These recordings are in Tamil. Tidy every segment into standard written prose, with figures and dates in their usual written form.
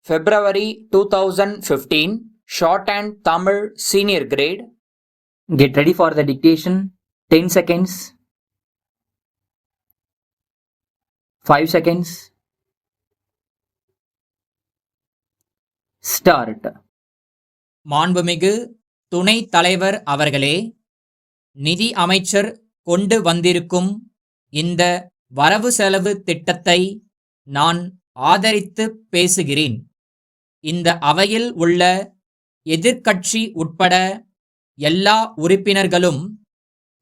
February 2015, Shorthand Tamil Senior Grade. Get ready for the dictation. 10 seconds. 5 seconds. Start. மாண்புமிகு துணைத் தலைவர் அவர்களே, நிதி அமைச்சர் கொண்டு வந்திருக்கும் இந்த வரவு செலவு திட்டத்தை நான் ஆதரித்து பேசுகிறேன். இந்த அவையில் உள்ள எதிர்க்கட்சி உட்பட எல்லா உறுப்பினர்களும்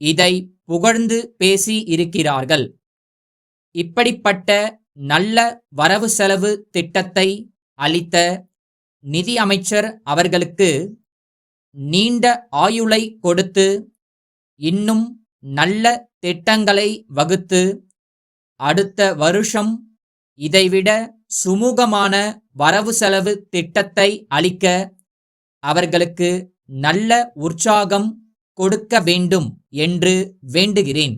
இதை புகழ்ந்து பேசி இருக்கிறார்கள். இப்படிப்பட்ட நல்ல வரவு செலவு திட்டத்தை அளித்த நிதி அமைச்சர் அவர்களுக்கு நீண்ட ஆயுளை கொடுத்து இன்னும் நல்ல திட்டங்களை வகுத்து அடுத்த வருஷம் இதைவிட சுமூகமான வரவு செலவு திட்டத்தை அளிக்க அவர்களுக்கு நல்ல உற்சாகம் கொடுக்க வேண்டும் என்று வேண்டுகிறேன்.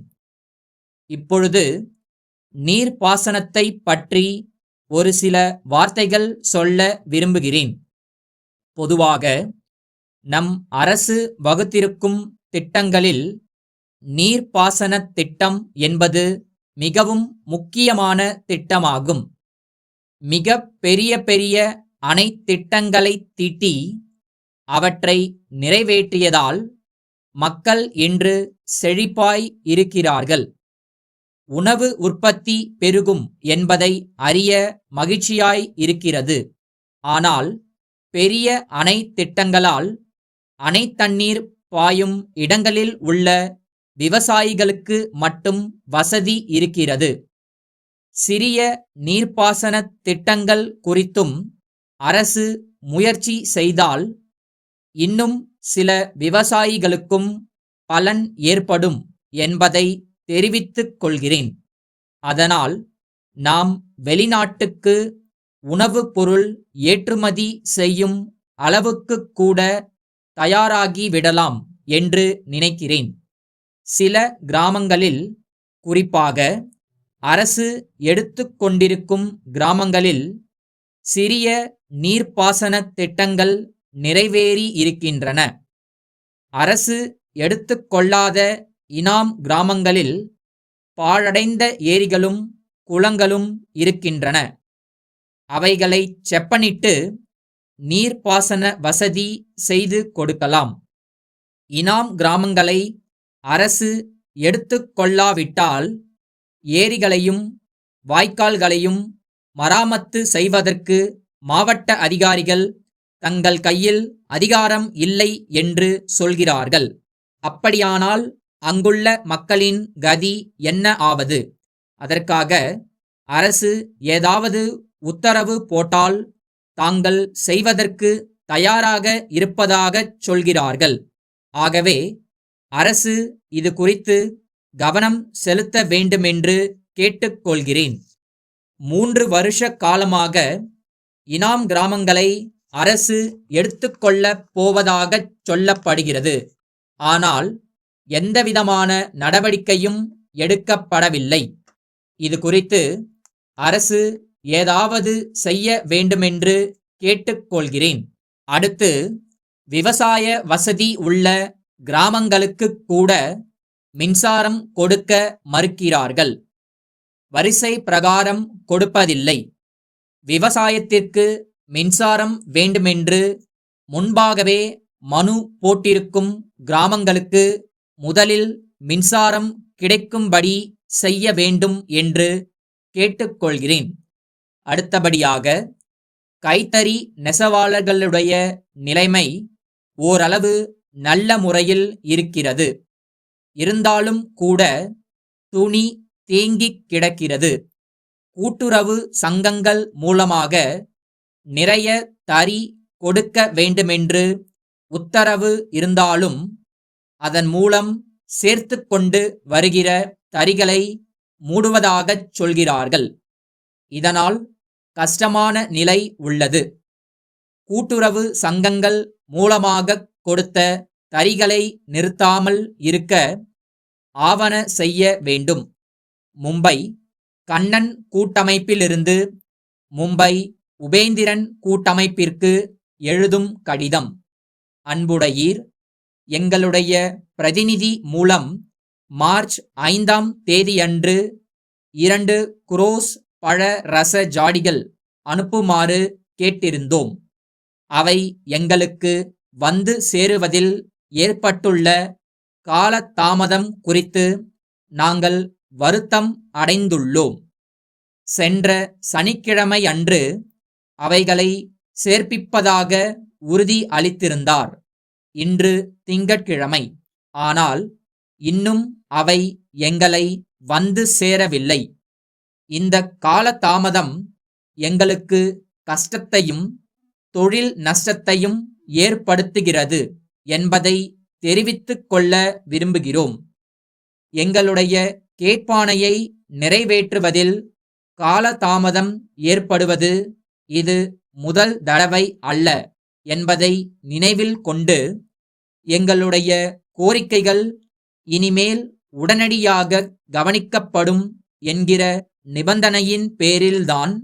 இப்பொழுது நீர்ப்பாசனத்தை பற்றி ஒரு சில வார்த்தைகள் சொல்ல விரும்புகிறேன். பொதுவாக நம் அரசு வகுத்திருக்கும் திட்டங்களில் நீர்ப்பாசன திட்டம் என்பது மிகவும் முக்கியமான திட்டமாகும். மிக பெரிய பெரிய அணை திட்டங்களை தீட்டி அவற்றை நிறைவேற்றியதால் மக்கள் இன்று செழிப்பாய் இருக்கிறார்கள். உணவு உற்பத்தி பெருகும் என்பதை அறிய மகிழ்ச்சியாய் இருக்கிறது. ஆனால் பெரிய அணை திட்டங்களால் அணை தண்ணீர் பாயும் இடங்களில் உள்ள விவசாயிகளுக்கு மட்டும் வசதி இருக்கிறது. சிறிய நீர்ப்பாசன திட்டங்கள் குறித்தும் அரசு முயற்சி செய்தால் இன்னும் சில விவசாயிகளுக்கும் பலன் ஏற்படும் என்பதை தெரிவித்துக் கொள்கிறேன். அதனால் நாம் வெளிநாட்டுக்கு உணவுப் பொருள் ஏற்றுமதி செய்யும் அளவுக்கு கூட தயாராகிவிடலாம் என்று நினைக்கிறேன். சில கிராமங்களில், குறிப்பாக அரசு எடுத்துக்கொண்டிருக்கும் கிராமங்களில் சிறிய நீர்ப்பாசன திட்டங்கள் நிறைவேறி இருக்கின்றன. அரசு எடுத்துக்கொள்ளாத இனாம் கிராமங்களில் பாழடைந்த ஏரிகளும் குளங்களும் இருக்கின்றன. அவைகளை செப்பனிட்டு நீர்ப்பாசன வசதி செய்து கொடுக்கலாம். இனாம் கிராமங்களை அரசு எடுத்துக்கொள்ளாவிட்டால் ஏரிகளையும் வாய்க்கால்களையும் மராமத்து செய்வதற்கு மாவட்ட அதிகாரிகள் தங்கள் கையில் அதிகாரம் இல்லை என்று சொல்கிறார்கள். அப்படியானால் அங்குள்ள மக்களின் கதி என்ன ஆவது? அதற்காக அரசு ஏதாவது உத்தரவு போட்டால் தாங்கள் செய்வதற்கு தயாராக இருப்பதாகச் சொல்கிறார்கள். ஆகவே அரசு இது குறித்து கவனம் செலுத்த வேண்டுமென்று கேட்டுக்கொள்கிறேன். 3 வருஷ காலமாக இனாம் கிராமங்களை அரசு எடுத்துக்கொள்ளப் போவதாகச் சொல்லப்படுகிறது. ஆனால் எந்தவிதமான நடவடிக்கையும் எடுக்கப்படவில்லை. இது குறித்து அரசு ஏதாவது செய்ய வேண்டுமென்று கேட்டுக்கொள்கிறேன். அடுத்து, விவசாய வசதி உள்ள கிராமங்களுக்கு கூட மின்சாரம் கொடுக்க மறுக்கிறார்கள். வரிசை பிரகாரம் கொடுப்பதில்லை. விவசாயத்திற்கு மின்சாரம் வேண்டுமென்று முன்பாகவே மனு போட்டிருக்கும் கிராமங்களுக்கு முதலில் மின்சாரம் கிடைக்கும்படி செய்ய வேண்டும் என்று கேட்டுக்கொள்கிறேன். அடுத்தபடியாக, கைத்தறி நெசவாளர்களுடைய நிலைமை ஓரளவு நல்ல முறையில் இருக்கிறது. இருந்தாலும் கூட துணி தேங்கிக் கிடக்கிறது. கூட்டுறவு சங்கங்கள் மூலமாக நிறைய தறி கொடுக்க வேண்டுமென்று உத்தரவு இருந்தாலும் அதன் மூலம் சேர்த்து கொண்டு வருகிற தறிகளை மூடுவதாகச் சொல்கிறார்கள். இதனால் கஷ்டமான நிலை உள்ளது. கூட்டுறவு சங்கங்கள் மூலமாக கொடுத்த தறிகளை நிறுத்தாமல் இருக்க ஆவன செய்ய வேண்டும். மும்பை கண்ணன் கூட்டமைப்பிலிருந்து மும்பை உபேந்திரன் கூட்டமைப்பிற்கு எழுதும் கடிதம். அன்புடையீர், எங்களுடைய பிரதிநிதி மூலம் மார்ச் 5ஆம் தேதியன்று 2 குரோஸ் பழ ரச ஜாடிகள் அனுப்புமாறு கேட்டிருந்தோம். அவை எங்களுக்கு வந்து சேருவதில் ஏற்பட்டுள்ள காலதாமதம் குறித்து நாங்கள் வருத்தம் அடைந்துள்ளோம். சென்ற சனிக்கிழமையன்று அவைகளை சேர்ப்பிப்பதாக உறுதி அளித்திருந்தார். இன்று திங்கட்கிழமை. ஆனால் இன்னும் அவை எங்களை வந்து சேரவில்லை. இந்த காலதாமதம் எங்களுக்கு கஷ்டத்தையும் தொழில் நஷ்டத்தையும் ஏற்படுத்துகிறது என்பதை தெரிவித்துக் கொள்ள விரும்புகிறோம். எங்களுடைய கேட்பானையை நிறைவேற்றுவதில் காலதாமதம் ஏற்படுவது இது முதல் தடவை அல்ல என்பதை நினைவில் கொண்டு, எங்களுடைய கோரிக்கைகள் இனிமேல் உடனடியாக கவனிக்கப்படும் என்கிற நிபந்தனையின் பேரில்தான்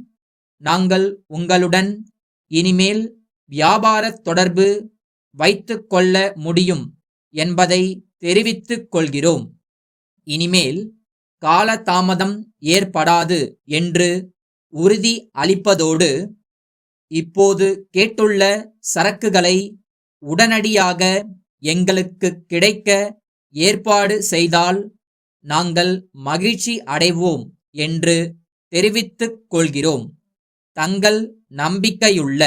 நாங்கள் உங்களுடன் இனிமேல் வியாபார தொடர்பு வைத்துக் கொள்ள முடியும் என்பதை தெரிவித்துக் கொள்கிறோம். இனிமேல் காலதாமதம் ஏற்படாது என்று உறுதி அளிப்பதோடு, இப்போது கேட்டுள்ள சரக்குகளை உடனடியாக எங்களுக்கு கிடைக்க ஏற்பாடு செய்தால் நாங்கள் மகிழ்ச்சி அடைவோம் என்று தெரிவித்துக் கொள்கிறோம். தங்கள் நம்பிக்கையுள்ள